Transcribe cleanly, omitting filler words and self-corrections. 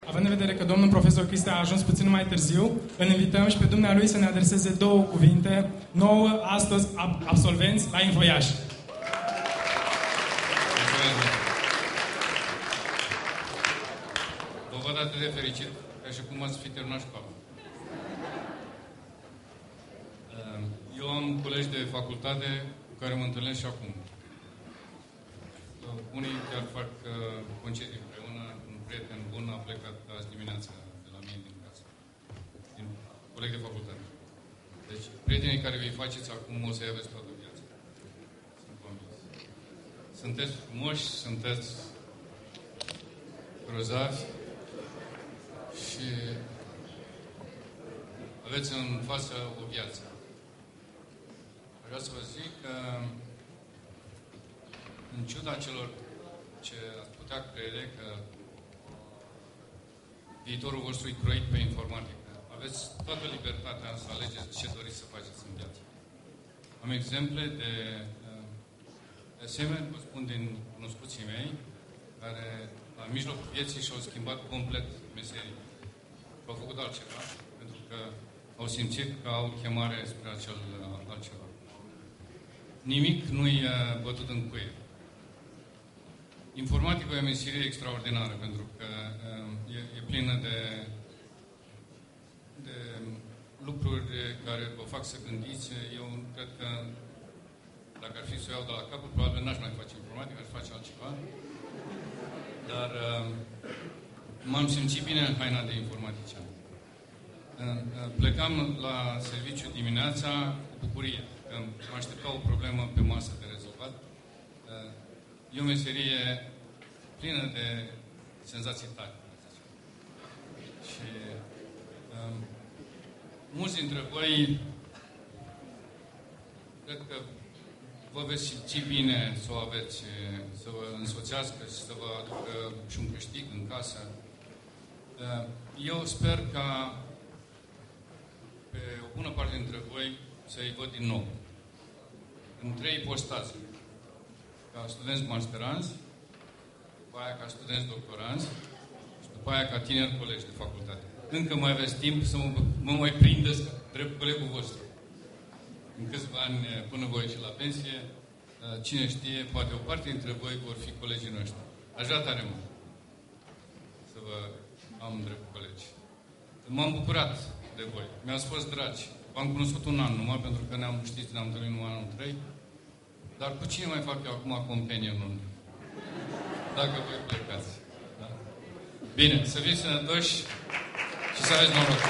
Având în vedere că domnul profesor Cristi a ajuns puțin mai târziu, îl invităm și pe dumnealui să ne adreseze două cuvinte nouă, astăzi, absolvenți la Infoiaș. Vă văd atât de fericit, ca și cum ați fi terminat școala. Eu am colegi de facultate cu care mă întâlnesc și acum. Unii chiar fac concedii împreună. Un prieten bun a plecat azi dimineața de la mine din casă. Din coleg de facultate. Deci, prietenii care vi-i faceți acum o să-i aveți toată viața. Sunt convins. Sunteți frumoși, sunteți grozavi și aveți în față o viață. Vreau să vă zic că în ciuda celor ce ați putea crede că viitorul vostru e croit pe informatică, aveți toată libertatea să alegeți ce doriți să faceți în viață. Am exemple de asemenea, vă spun din cunoscuții mei, care la mijlocul vieții și-au schimbat complet meserii. Au făcut altceva, pentru că au simțit că au chemare spre acel altceva. Nimic nu-i bătut în cuie. Informatica e o meserie extraordinară, pentru că e plină de lucruri care vă fac să gândiți. Eu cred că, dacă ar fi să o iau de la capăt, probabil n-aș mai face informatică, aș face altceva. Dar m-am simțit bine în haina de informatician. Plecam la serviciu dimineața cu bucurie, că mă aștepta o problemă pe masă de rezolvat. E o meserie plină de senzații tari. Și mulți dintre voi cred că vă veți simți bine să o aveți, să vă însoțească și să vă aducă și un câștig în casă. Eu sper ca pe o bună parte dintre voi să-i văd din nou. În 3 ipostaze. Ca studenți masteranți, după aia ca studenți doctoranți și după aia ca tineri colegi de facultate. Încă mai aveți timp să mă mai prindeți drept colegul vostru. În câțiva ani până voi ieși la pensie, cine știe, poate o parte dintre voi vor fi colegii noștri. Aș vrea tare mult să vă am drept colegi. M-am bucurat de voi. Mi-ați fost dragi. V-am cunoscut un an numai, pentru că ne-am întâlnit numai anul 3. Dar cu cine mai fac eu acum companion-ul? Dacă voi plecați. Da? Bine, să fiți sănătoși și să aveți noroc.